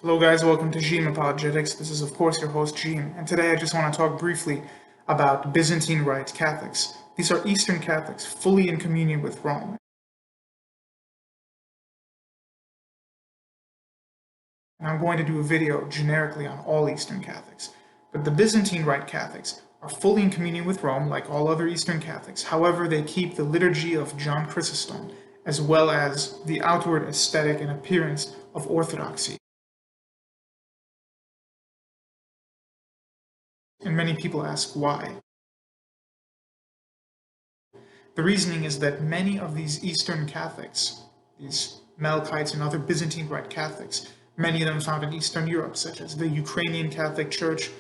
Hello guys, welcome to Jim Apologetics. This is of course your host Jim, and today I just want to talk briefly about Byzantine Rite Catholics. These are Eastern Catholics, fully in communion with Rome. And I'm going to do a video generically on all Eastern Catholics. But the Byzantine Rite Catholics are fully in communion with Rome like all other Eastern Catholics. However, they keep the liturgy of John Chrysostom, as well as the outward aesthetic and appearance of Orthodoxy. And many people ask why. The reasoning is that many of these Eastern Catholics, these Melkites and other Byzantine Rite Catholics, many of them found in Eastern Europe, such as the Ukrainian Catholic Church,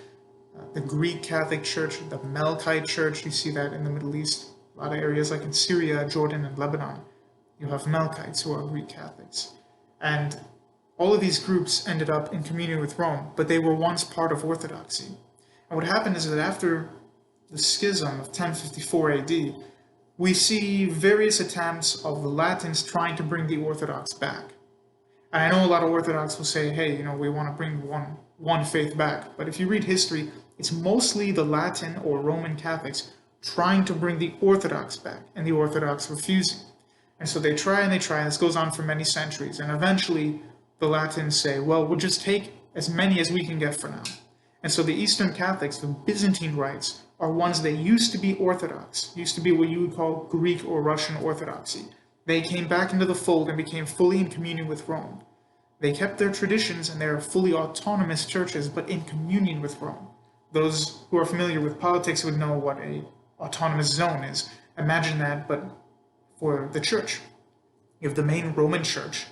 the Greek Catholic Church, the Melkite Church. You see that in the Middle East, a lot of areas like in Syria, Jordan, and Lebanon. You have Melkites who are Greek Catholics. And all of these groups ended up in communion with Rome, but they were once part of Orthodoxy. And what happened is that after the schism of 1054 AD, we see various attempts of the Latins trying to bring the Orthodox back. And I know a lot of Orthodox will say, hey, we want to bring one faith back. But if you read history, it's mostly the Latin or Roman Catholics trying to bring the Orthodox back, and the Orthodox refusing. And so they try and they try, and this goes on for many centuries. And eventually, the Latins say, well, we'll just take as many as we can get for now. And so the Eastern Catholics, the Byzantine rites, are ones that used to be Orthodox, used to be what you would call Greek or Russian Orthodoxy. They came back into the fold and became fully in communion with Rome. They kept their traditions and they're fully autonomous churches, but in communion with Rome. Those who are familiar with politics would know what an autonomous zone is. Imagine that, but for the church. You have the main Roman church,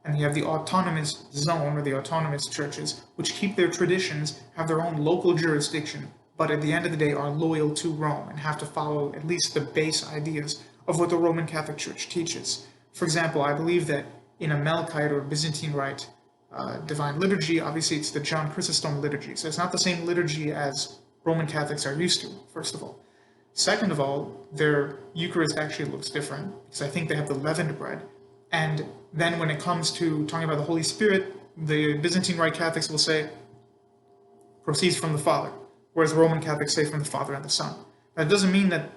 and you have the autonomous zone, or the autonomous churches, which keep their traditions, have their own local jurisdiction, but at the end of the day are loyal to Rome and have to follow at least the base ideas of what the Roman Catholic Church teaches. For example, I believe that in a Melkite or Byzantine Rite divine liturgy, obviously it's the John Chrysostom liturgy, so it's not the same liturgy as Roman Catholics are used to, first of all. Second of all, their Eucharist actually looks different, because I think they have the leavened bread. And then when it comes to talking about the Holy Spirit, the Byzantine Rite Catholics will say, proceeds from the Father, whereas Roman Catholics say from the Father and the Son. That doesn't mean that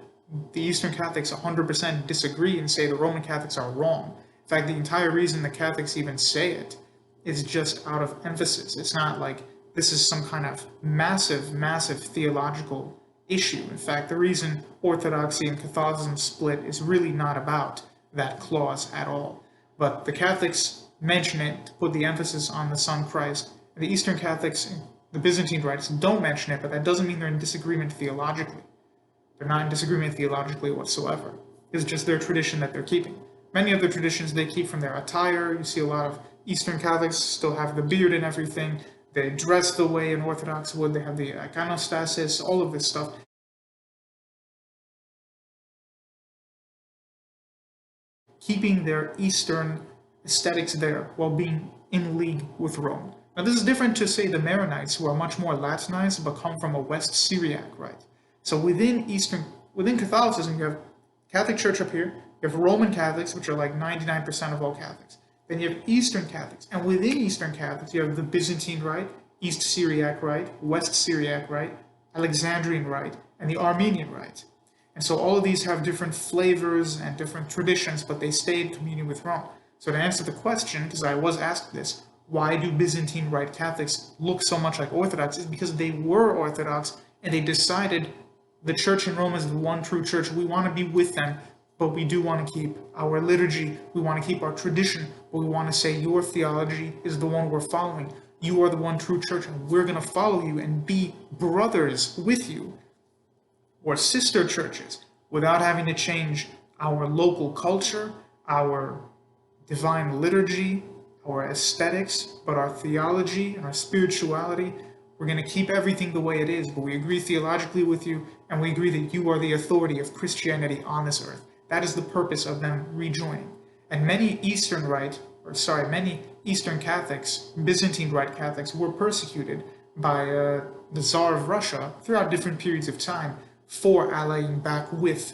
the Eastern Catholics 100% disagree and say the Roman Catholics are wrong. In fact, the entire reason the Catholics even say it is just out of emphasis. It's not like this is some kind of massive theological issue. In fact, the reason Orthodoxy and Catholicism split is really not about that clause at all. But the Catholics mention it to put the emphasis on the Son Christ. And the Eastern Catholics, the Byzantine rites, don't mention it, but that doesn't mean they're in disagreement theologically. They're not in disagreement theologically whatsoever. It's just their tradition that they're keeping. Many of the traditions they keep from their attire. You see a lot of Eastern Catholics still have the beard and everything. They dress the way an Orthodox would. They have the iconostasis, all of this stuff. Keeping their Eastern aesthetics there while being in league with Rome. Now this is different to, say, the Maronites, who are much more Latinized but come from a West Syriac rite. So within Catholicism, you have Catholic Church up here, you have Roman Catholics, which are like 99% of all Catholics. Then you have Eastern Catholics, and within Eastern Catholics, you have the Byzantine Rite, East Syriac Rite, West Syriac Rite, Alexandrian Rite, and the Armenian Rite. And so all of these have different flavors and different traditions, but they stay in communion with Rome. So to answer the question, because I was asked this, why do Byzantine Rite Catholics look so much like Orthodox, is because they were Orthodox and they decided the church in Rome is the one true church. We want to be with them, but we do want to keep our liturgy. We want to keep our tradition, but we want to say your theology is the one we're following. You are the one true church, and we're going to follow you and be brothers with you, or sister churches, without having to change our local culture, our divine liturgy, our aesthetics, but our theology and our spirituality. We're going to keep everything the way it is, but we agree theologically with you, and we agree that you are the authority of Christianity on this earth. That is the purpose of them rejoining. And many Eastern Catholics, Byzantine Rite Catholics, were persecuted by the Tsar of Russia throughout different periods of time for allying back with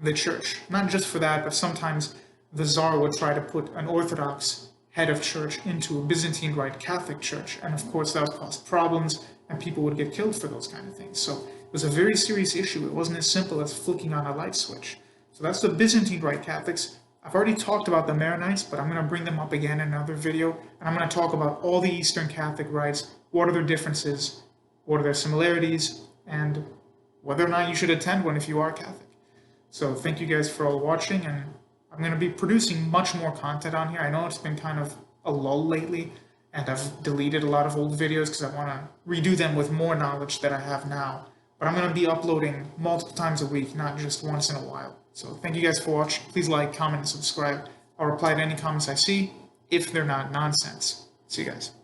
the church. Not just for that, but sometimes the Tsar would try to put an Orthodox head of church into a Byzantine Rite Catholic church. And of course, that would cause problems and people would get killed for those kind of things. So it was a very serious issue. It wasn't as simple as flicking on a light switch. So that's the Byzantine Rite Catholics. I've already talked about the Maronites, but I'm going to bring them up again in another video. And I'm going to talk about all the Eastern Catholic rites, what are their differences, what are their similarities, and whether or not you should attend one if you are Catholic. So thank you guys for all watching, and I'm going to be producing much more content on here. I know it's been kind of a lull lately, and I've deleted a lot of old videos because I want to redo them with more knowledge that I have now. But I'm going to be uploading multiple times a week, not just once in a while. So thank you guys for watching. Please like, comment, and subscribe. I'll reply to any comments I see if they're not nonsense. See you guys.